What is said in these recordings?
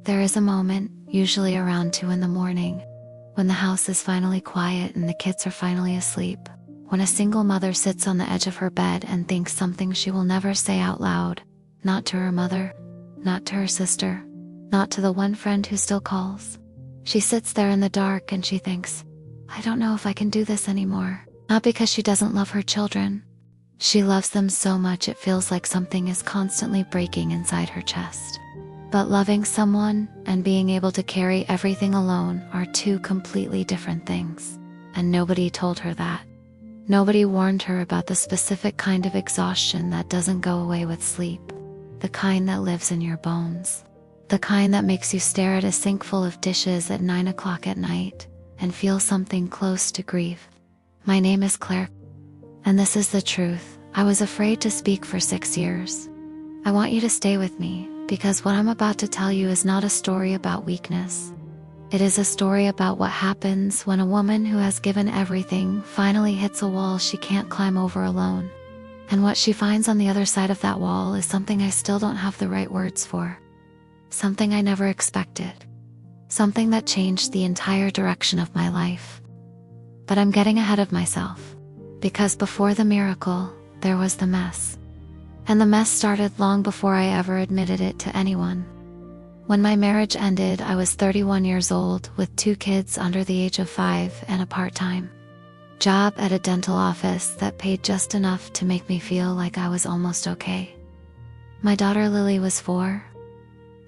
There is a moment, usually around 2 in the morning, when the house is finally quiet and the kids are finally asleep, when a single mother sits on the edge of her bed and thinks something she will never say out loud, not to her mother, not to her sister, not to the one friend who still calls. She sits there in the dark and she thinks, I don't know if I can do this anymore. Not because she doesn't love her children. She loves them so much it feels like something is constantly breaking inside her chest. But loving someone and being able to carry everything alone are two completely different things. And nobody told her that. Nobody warned her about the specific kind of exhaustion that doesn't go away with sleep. The kind that lives in your bones. The kind that makes you stare at a sink full of dishes at 9 o'clock at night and feel something close to grief. My name is Claire, and this is the truth. I was afraid to speak for 6 years. I want you to stay with me, because what I'm about to tell you is not a story about weakness. It is a story about what happens when a woman who has given everything finally hits a wall she can't climb over alone. And what she finds on the other side of that wall is something I still don't have the right words for. Something I never expected. Something that changed the entire direction of my life. But I'm getting ahead of myself, because before the miracle, there was the mess. And the mess started long before I ever admitted it to anyone. When my marriage ended, I was 31 years old with 2 kids under the age of 5 and a part-time job at a dental office that paid just enough to make me feel like I was almost okay. My daughter Lily was 4.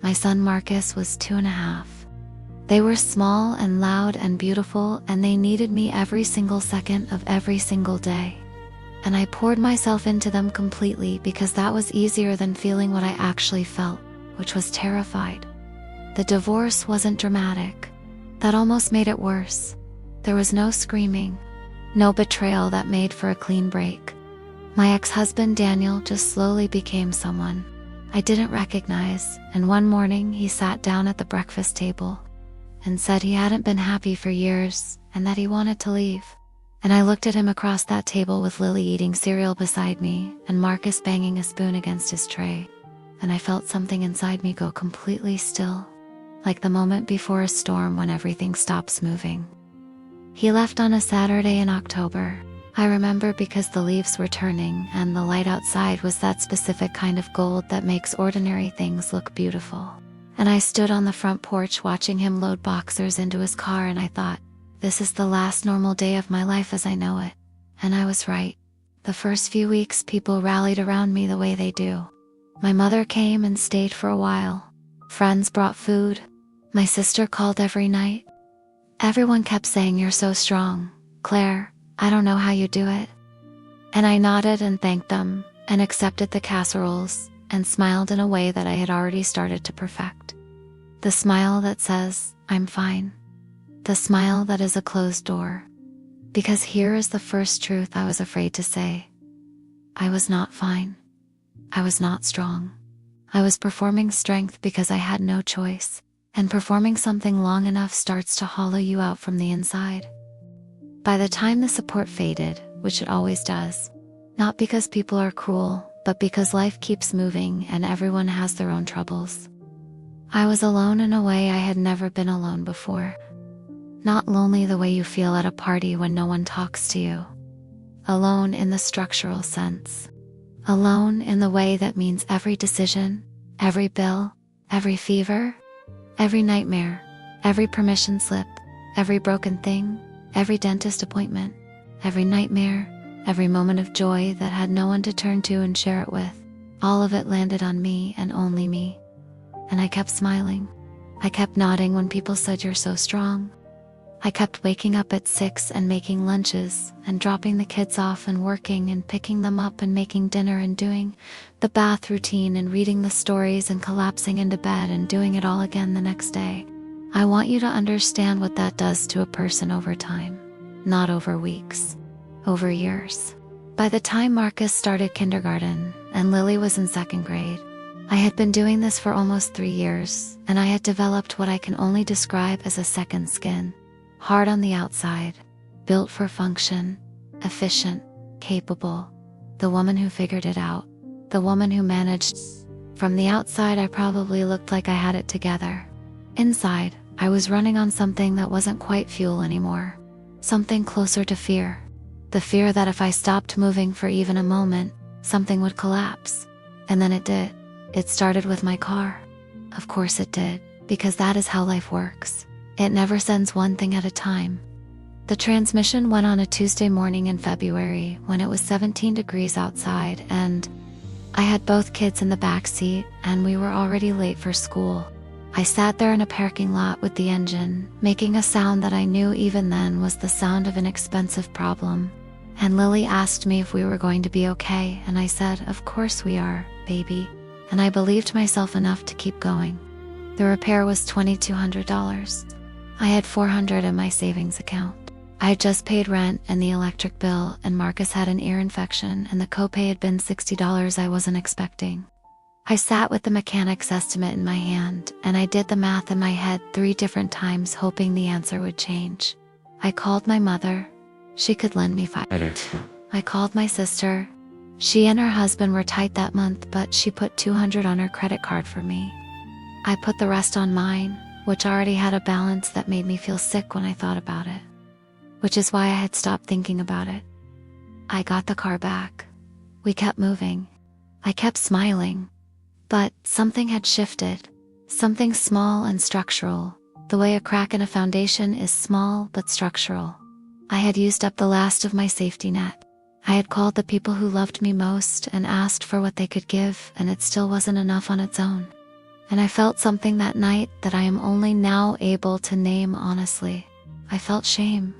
My son Marcus was 2.5. They were small and loud and beautiful, and they needed me every single second of every single day. And I poured myself into them completely because that was easier than feeling what I actually felt, which was terrified. The divorce wasn't dramatic. That almost made it worse. There was no screaming, no betrayal that made for a clean break. My ex-husband Daniel just slowly became someone I didn't recognize, and one morning he sat down at the breakfast table and said he hadn't been happy for years and that he wanted to leave. And I looked at him across that table with Lily eating cereal beside me and Marcus banging a spoon against his tray, and I felt something inside me go completely still, like the moment before a storm when everything stops moving. He left on a Saturday in October. I remember because the leaves were turning and the light outside was that specific kind of gold that makes ordinary things look beautiful. And I stood on the front porch watching him load boxers into his car, and I thought, this is the last normal day of my life as I know it. And I was right. The first few weeks people rallied around me the way they do. My mother came and stayed for a while. Friends brought food. My sister called every night. Everyone kept saying, you're so strong, Claire. I don't know how you do it. And I nodded and thanked them and accepted the casseroles and smiled in a way that I had already started to perfect. The smile that says, I'm fine. The smile that is a closed door. Because here is the first truth I was afraid to say. I was not fine. I was not strong. I was performing strength because I had no choice, and performing something long enough starts to hollow you out from the inside. By the time the support faded, which it always does, not because people are cruel, but because life keeps moving and everyone has their own troubles, I was alone in a way I had never been alone before. Not lonely the way you feel at a party when no one talks to you. Alone in the structural sense. Alone in the way that means every decision, every bill, every fever, every nightmare, every permission slip, every broken thing, every dentist appointment, every nightmare, every moment of joy that had no one to turn to and share it with, all of it landed on me and only me. And I kept smiling. I kept nodding when people said you're so strong. I kept waking up at 6 and making lunches and dropping the kids off and working and picking them up and making dinner and doing the bath routine and reading the stories and collapsing into bed and doing it all again the next day. I want you to understand what that does to a person over time, not over weeks, over years. By the time Marcus started kindergarten and Lily was in 2nd grade, I had been doing this for almost 3 years, and I had developed what I can only describe as a second skin. Hard on the outside, built for function, efficient, capable, the woman who figured it out, the woman who managed. From the outside I probably looked like I had it together, Inside, I was running on something that wasn't quite fuel anymore. Something closer to fear. The fear that if I stopped moving for even a moment, something would collapse. And then it did. It started with my car. Of course it did, because that is how life works. It never sends one thing at a time. The transmission went on a Tuesday morning in February when it was 17 degrees outside, and I had both kids in the back seat and we were already late for school. I sat there in a parking lot with the engine, making a sound that I knew even then was the sound of an expensive problem. And Lily asked me if we were going to be okay, and I said, "Of course we are, baby." And I believed myself enough to keep going. The repair was $2,200. I had $400 in my savings account. I had just paid rent and the electric bill, and Marcus had an ear infection, and the copay had been $60 I wasn't expecting. I sat with the mechanic's estimate in my hand, and I did the math in my head 3 different times, hoping the answer would change. I called my mother. She could lend me $5. I called my sister. She and her husband were tight that month, but she put $200 on her credit card for me. I put the rest on mine, which already had a balance that made me feel sick when I thought about it. Which is why I had stopped thinking about it. I got the car back. We kept moving. I kept smiling. But something had shifted. Something small and structural. The way a crack in a foundation is small but structural. I had used up the last of my safety net. I had called the people who loved me most and asked for what they could give, and it still wasn't enough on its own. And I felt something that night that I am only now able to name honestly. I felt shame.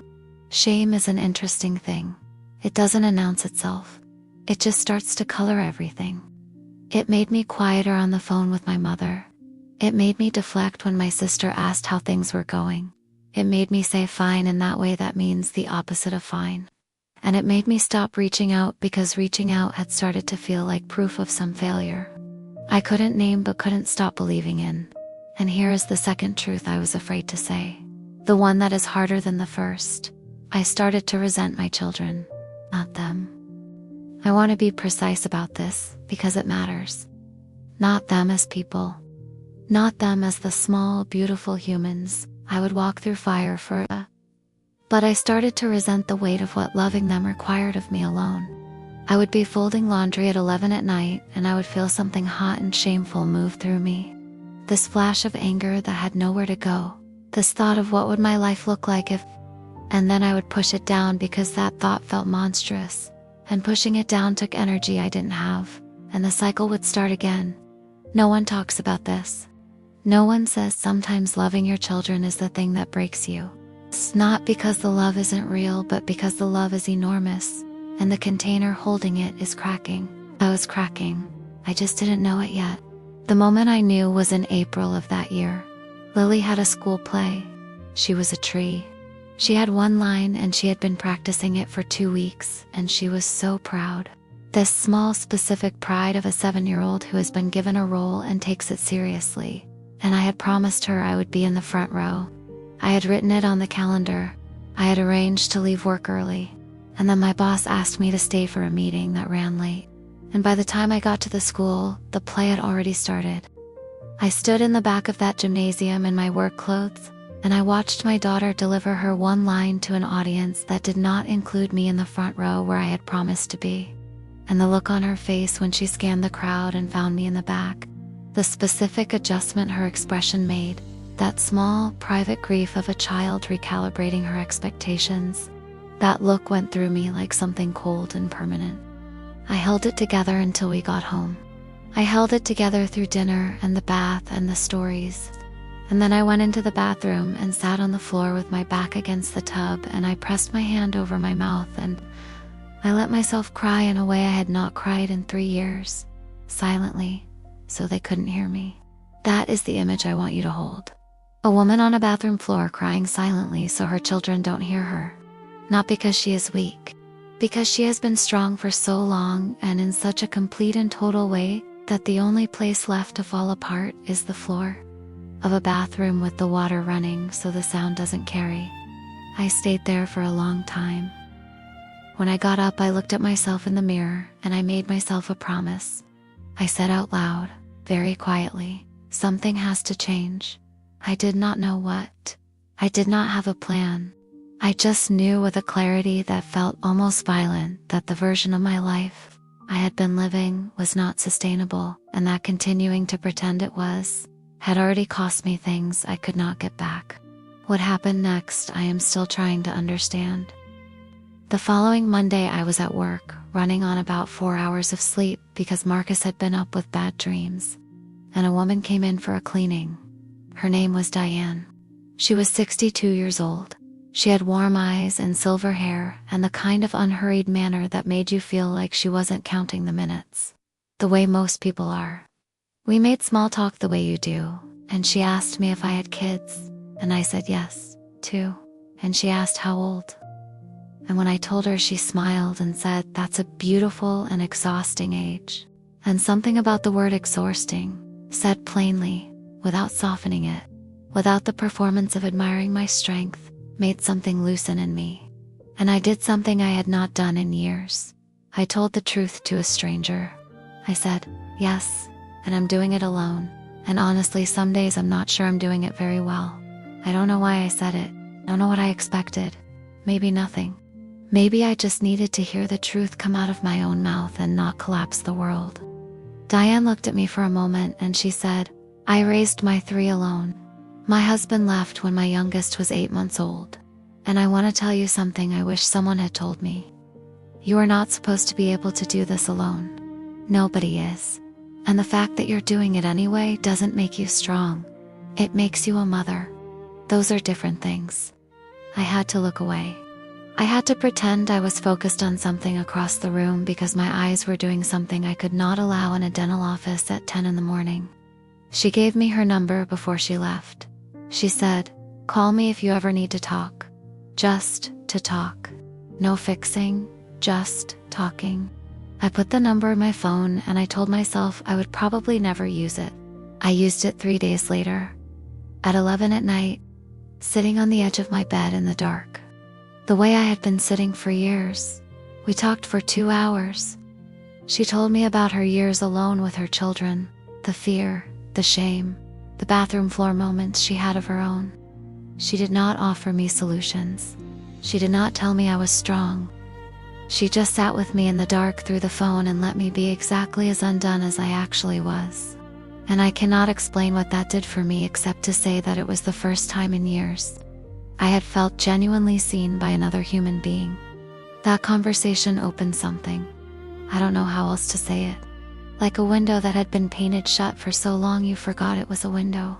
Shame is an interesting thing. It doesn't announce itself. It just starts to color everything. It made me quieter on the phone with my mother. It made me deflect when my sister asked how things were going. It made me say fine in that way that means the opposite of fine. And it made me stop reaching out, because reaching out had started to feel like proof of some failure. I couldn't name but couldn't stop believing in. And here is the second truth I was afraid to say. The one that is harder than the first. I started to resent my children, not them. I want to be precise about this because it matters. Not them as people. Not them as the small, beautiful humans I would walk through fire for. But I started to resent the weight of what loving them required of me alone. I would be folding laundry at 11 at night, and I would feel something hot and shameful move through me. This flash of anger that had nowhere to go. This thought of what would my life look like if... And then I would push it down because that thought felt monstrous. And pushing it down took energy I didn't have. And the cycle would start again. No one talks about this. No one says sometimes loving your children is the thing that breaks you. It's not because the love isn't real, but because the love is enormous. And the container holding it is cracking. I was cracking. I just didn't know it yet. The moment I knew was in April of that year. Lily had a school play. She was a tree. She had one line and she had been practicing it for 2 weeks, and she was so proud. This small specific pride of a 7-year-old who has been given a role and takes it seriously. And I had promised her I would be in the front row. I had written it on the calendar. I had arranged to leave work early. And then my boss asked me to stay for a meeting that ran late. And by the time I got to the school, the play had already started. I stood in the back of that gymnasium in my work clothes, and I watched my daughter deliver her one line to an audience that did not include me in the front row where I had promised to be. And the look on her face when she scanned the crowd and found me in the back, the specific adjustment her expression made, that small, private grief of a child recalibrating her expectations, that look went through me like something cold and permanent. I held it together until we got home. I held it together through dinner and the bath and the stories. And then I went into the bathroom and sat on the floor with my back against the tub, and I pressed my hand over my mouth and I let myself cry in a way I had not cried in 3 years, silently, so they couldn't hear me. That is the image I want you to hold. A woman on a bathroom floor crying silently so her children don't hear her. Not because she is weak, because she has been strong for so long and in such a complete and total way that the only place left to fall apart is the floor of a bathroom with the water running so the sound doesn't carry. I stayed there for a long time. When I got up, I looked at myself in the mirror and I made myself a promise. I said out loud, very quietly, something has to change. I did not know what. I did not have a plan. I just knew with a clarity that felt almost violent that the version of my life I had been living was not sustainable, and that continuing to pretend it was had already cost me things I could not get back. What happened next, I am still trying to understand. The following Monday, I was at work, running on about 4 hours of sleep because Marcus had been up with bad dreams, and a woman came in for a cleaning. Her name was Diane. She was 62 years old. She had warm eyes and silver hair and the kind of unhurried manner that made you feel like she wasn't counting the minutes, the way most people are. We made small talk the way you do, and she asked me if I had kids, and I said yes, too, and she asked how old. And when I told her, she smiled and said, "That's a beautiful and exhausting age." And something about the word exhausting, said plainly, without softening it, without the performance of admiring my strength, made something loosen in me. And I did something I had not done in years. I told the truth to a stranger. I said, "Yes, and I'm doing it alone. And honestly, some days I'm not sure I'm doing it very well." I don't know why I said it. Don't know what I expected. Maybe nothing. Maybe I just needed to hear the truth come out of my own mouth and not collapse the world. Diane looked at me for a moment and she said, "I raised my 3 alone. My husband left when my youngest was 8 months old. And I want to tell you something I wish someone had told me. You are not supposed to be able to do this alone. Nobody is. And the fact that you're doing it anyway doesn't make you strong. It makes you a mother. Those are different things." I had to look away. I had to pretend I was focused on something across the room because my eyes were doing something I could not allow in a dental office at 10 in the morning. She gave me her number before she left. She said, "Call me if you ever need to talk. Just to talk. No fixing, just talking." I put the number in my phone and I told myself I would probably never use it. I used it 3 days later. At 11 at night, sitting on the edge of my bed in the dark. The way I had been sitting for years. We talked for 2 hours. She told me about her years alone with her children, the fear, the shame, the bathroom floor moments she had of her own. She did not offer me solutions. She did not tell me I was strong. She just sat with me in the dark through the phone and let me be exactly as undone as I actually was. And I cannot explain what that did for me except to say that it was the first time in years I had felt genuinely seen by another human being. That conversation opened something. I don't know how else to say it. Like a window that had been painted shut for so long you forgot it was a window.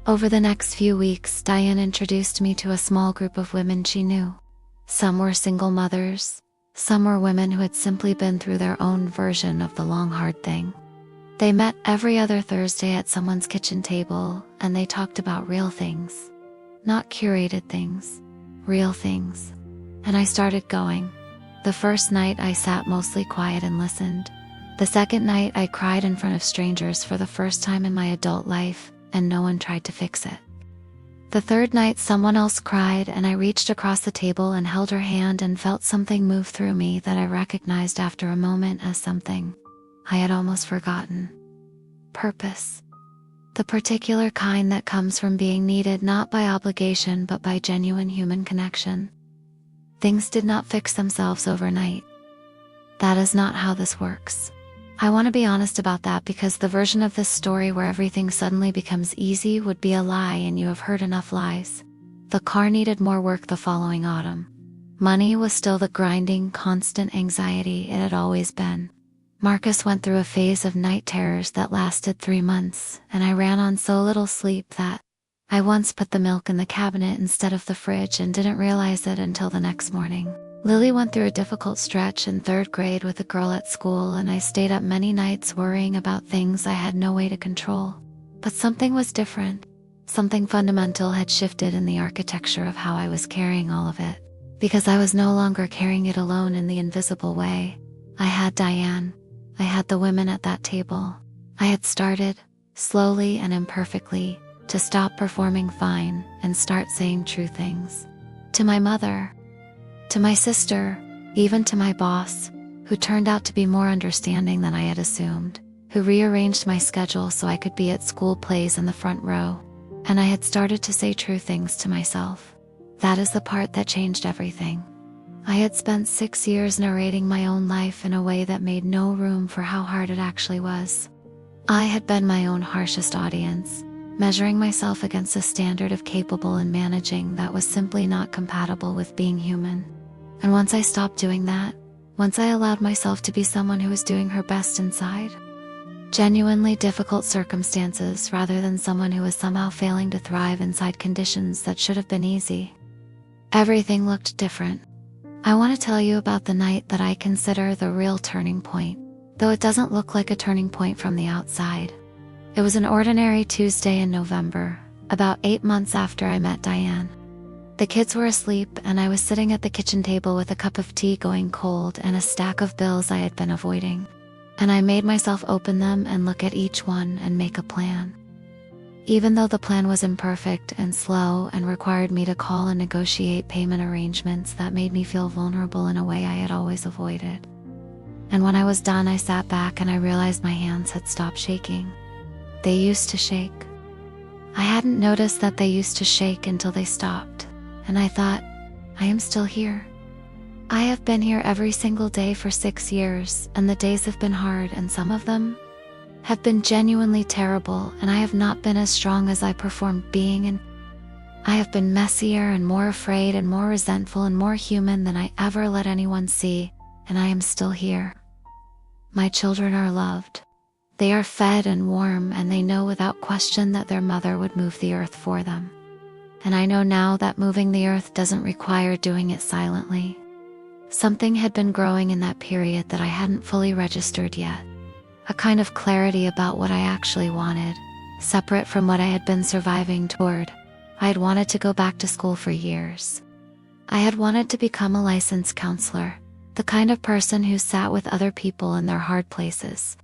Over the next few weeks, Diane introduced me to a small group of women she knew. Some were single mothers. Some were women who had simply been through their own version of the long hard thing. They met every other Thursday at someone's kitchen table, and they talked about real things. Not curated things. Real things. And I started going. The first night I sat mostly quiet and listened. The second night I cried in front of strangers for the first time in my adult life, and no one tried to fix it. The third night someone else cried and I reached across the table and held her hand and felt something move through me that I recognized after a moment as something I had almost forgotten. Purpose. The particular kind that comes from being needed not by obligation but by genuine human connection. Things did not fix themselves overnight. That is not how this works. I want to be honest about that because the version of this story where everything suddenly becomes easy would be a lie, and you have heard enough lies. The car needed more work the following autumn. Money was still the grinding, constant anxiety it had always been. Marcus went through a phase of night terrors that lasted 3 months, and I ran on so little sleep that I once put the milk in the cabinet instead of the fridge and didn't realize it until the next morning. Lily went through a difficult stretch in 3rd grade with a girl at school, and I stayed up many nights worrying about things I had no way to control. But something was different. Something fundamental had shifted in the architecture of how I was carrying all of it. Because I was no longer carrying it alone in the invisible way. I had Diane. I had the women at that table. I had started, slowly and imperfectly, to stop performing fine and start saying true things. To my mother. To my sister, even to my boss, who turned out to be more understanding than I had assumed, who rearranged my schedule so I could be at school plays in the front row. and I had started to say true things to myself. That is the part that changed everything. I had spent 6 years narrating my own life in a way that made no room for how hard it actually was. I had been my own harshest audience, measuring myself against a standard of capable and managing that was simply not compatible with being human. And once I stopped doing that, once I allowed myself to be someone who was doing her best inside genuinely difficult circumstances rather than someone who was somehow failing to thrive inside conditions that should have been easy, everything looked different. I want to tell you about the night that I consider the real turning point, though it doesn't look like a turning point from the outside. It was an ordinary Tuesday in November, about 8 months after I met Diane. The kids were asleep and I was sitting at the kitchen table with a cup of tea going cold and a stack of bills I had been avoiding. And I made myself open them and look at each one and make a plan. Even though the plan was imperfect and slow and required me to call and negotiate payment arrangements that made me feel vulnerable in a way I had always avoided. And when I was done, I sat back and I realized my hands had stopped shaking. They used to shake. I hadn't noticed that they used to shake until they stopped, and I thought, I am still here. I have been here every single day for 6 years, and the days have been hard, and some of them have been genuinely terrible, and I have not been as strong as I performed being, and I have been messier and more afraid and more resentful and more human than I ever let anyone see, and I am still here. My children are loved. They are fed and warm, and they know without question that their mother would move the earth for them. And I know now that moving the earth doesn't require doing it silently. Something had been growing in that period that I hadn't fully registered yet. A kind of clarity about what I actually wanted, separate from what I had been surviving toward. I had wanted to go back to school for years. I had wanted to become a licensed counselor, the kind of person who sat with other people in their hard places.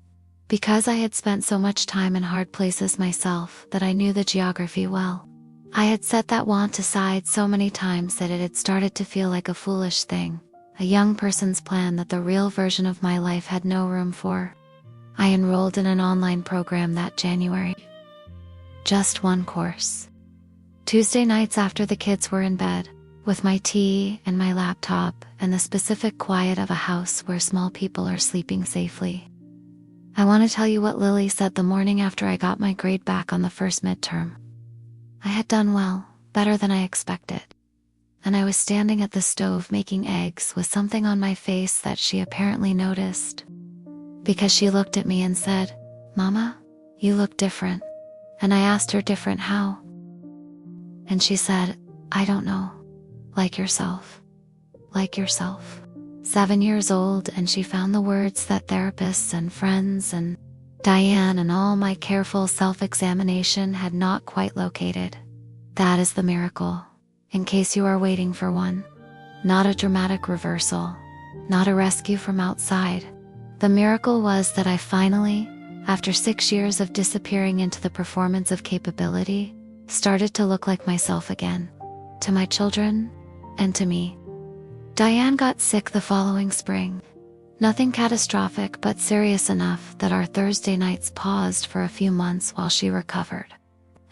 Because I had spent so much time in hard places myself that I knew the geography well. I had set that want aside so many times that it had started to feel like a foolish thing, a young person's plan that the real version of my life had no room for. I enrolled in an online program that January. Just one course. Tuesday nights after the kids were in bed, with my tea and my laptop and the specific quiet of a house where small people are sleeping safely. I want to tell you what Lily said the morning after I got my grade back on the first midterm. I had done well, better than I expected. And I was standing at the stove making eggs with something on my face that she apparently noticed. Because she looked at me and said, "Mama, you look different." And I asked her different how. And she said, "I don't know. Like yourself. Like yourself." 7 years old, and she found the words that therapists and friends and Diane and all my careful self-examination had not quite located. That is the miracle, in case you are waiting for one. Not a dramatic reversal, not a rescue from outside. The miracle was that I finally, after 6 years of disappearing into the performance of capability, started to look like myself again, to my children, and to me. Diane got sick the following spring. Nothing catastrophic, but serious enough that our Thursday nights paused for a few months while she recovered.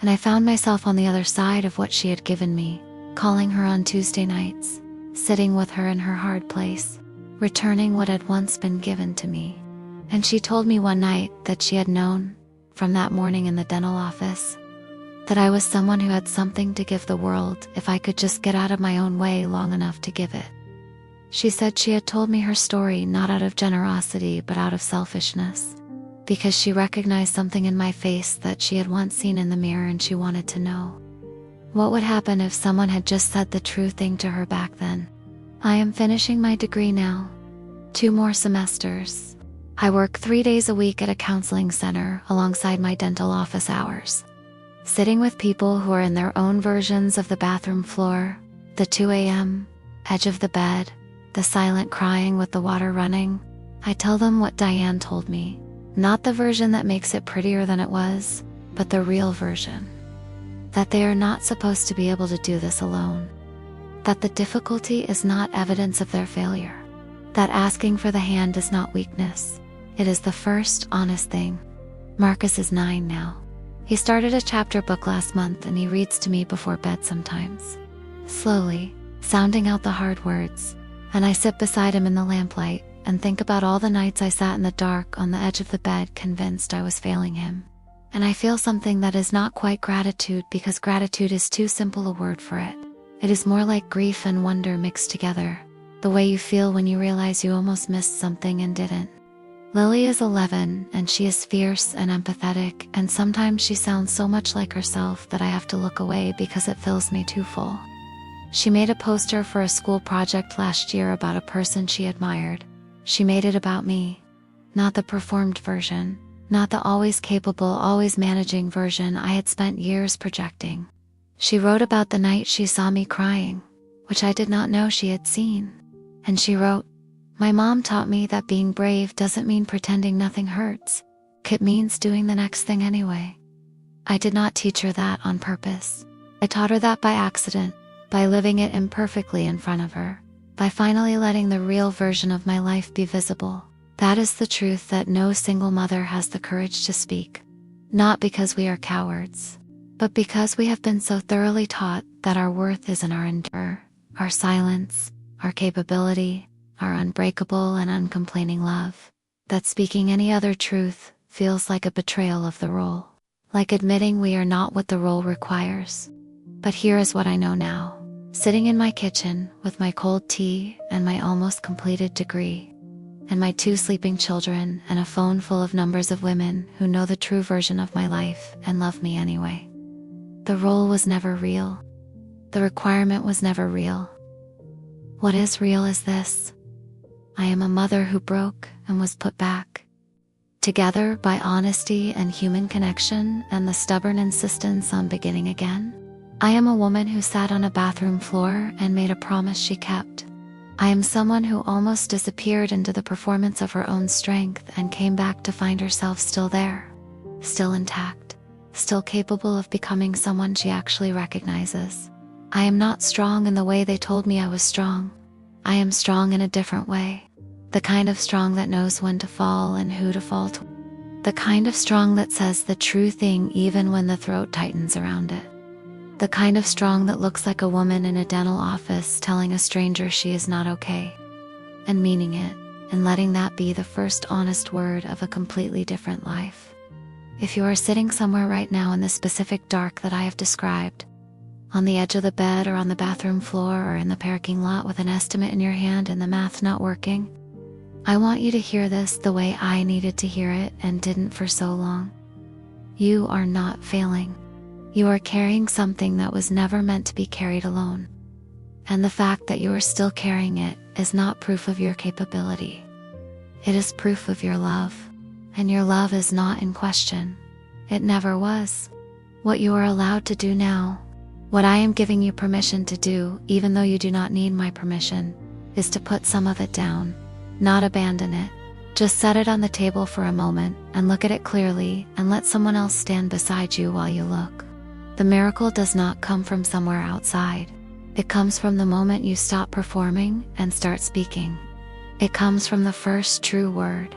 And I found myself on the other side of what she had given me, calling her on Tuesday nights, sitting with her in her hard place, returning what had once been given to me. And she told me one night that she had known, from that morning in the dental office, that I was someone who had something to give the world if I could just get out of my own way long enough to give it. She said she had told me her story not out of generosity but out of selfishness, because she recognized something in my face that she had once seen in the mirror, and she wanted to know what would happen if someone had just said the true thing to her back then. I am finishing my degree now. 2 more semesters. I work 3 days a week at a counseling center alongside my dental office hours, sitting with people who are in their own versions of the bathroom floor, the 2 a.m. edge of the bed, the silent crying with the water running. I tell them what Diane told me, not the version that makes it prettier than it was, but the real version. That they are not supposed to be able to do this alone. That the difficulty is not evidence of their failure. That asking for the hand is not weakness. It is the first honest thing. Marcus is 9 now. He started a chapter book last month and he reads to me before bed sometimes. Slowly, sounding out the hard words, and I sit beside him in the lamplight and think about all the nights I sat in the dark on the edge of the bed convinced I was failing him. And I feel something that is not quite gratitude, because gratitude is too simple a word for it. It is more like grief and wonder mixed together, the way you feel when you realize you almost missed something and didn't. Lily is 11 and she is fierce and empathetic, and sometimes she sounds so much like herself that I have to look away because it fills me too full. She made a poster for a school project last year about a person she admired. She made it about me. Not the performed version, not the always capable, always managing version I had spent years projecting. She wrote about the night she saw me crying, which I did not know she had seen. And she wrote, "My mom taught me that being brave doesn't mean pretending nothing hurts. It means doing the next thing anyway." I did not teach her that on purpose. I taught her that by accident, by living it imperfectly in front of her, by finally letting the real version of my life be visible. That is the truth that no single mother has the courage to speak. Not because we are cowards, but because we have been so thoroughly taught that our worth is in our endure, our silence, our capability, our unbreakable and uncomplaining love, that speaking any other truth feels like a betrayal of the role, like admitting we are not what the role requires. But here is what I know now. Sitting in my kitchen with my cold tea and my almost completed degree, and my 2 sleeping children and a phone full of numbers of women who know the true version of my life and love me anyway. The role was never real. The requirement was never real. What is real is this. I am a mother who broke and was put back together by honesty and human connection and the stubborn insistence on beginning again. I am a woman who sat on a bathroom floor and made a promise she kept. I am someone who almost disappeared into the performance of her own strength and came back to find herself still there, still intact, still capable of becoming someone she actually recognizes. I am not strong in the way they told me I was strong. I am strong in a different way. The kind of strong that knows when to fall and who to fall to. The kind of strong that says the true thing even when the throat tightens around it. The kind of strong that looks like a woman in a dental office telling a stranger she is not okay, and meaning it, and letting that be the first honest word of a completely different life. If you are sitting somewhere right now in the specific dark that I have described, on the edge of the bed or on the bathroom floor or in the parking lot with an estimate in your hand and the math not working, I want you to hear this the way I needed to hear it and didn't for so long. You are not failing. You are carrying something that was never meant to be carried alone. And the fact that you are still carrying it is not proof of your capability. It is proof of your love. And your love is not in question. It never was. What you are allowed to do now, what I am giving you permission to do, even though you do not need my permission, is to put some of it down, not abandon it. Just set it on the table for a moment and look at it clearly and let someone else stand beside you while you look. The miracle does not come from somewhere outside. It comes from the moment you stop performing and start speaking. It comes from the first true word.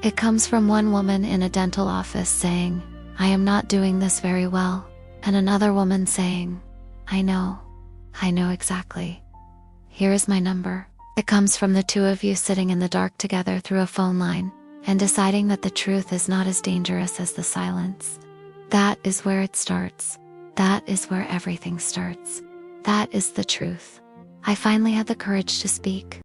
It comes from one woman in a dental office saying, "I am not doing this very well," and another woman saying, I know exactly. Here is my number." It comes from the 2 of you sitting in the dark together through a phone line and deciding that the truth is not as dangerous as the silence. That is where it starts. That is where everything starts. That is the truth. I finally had the courage to speak.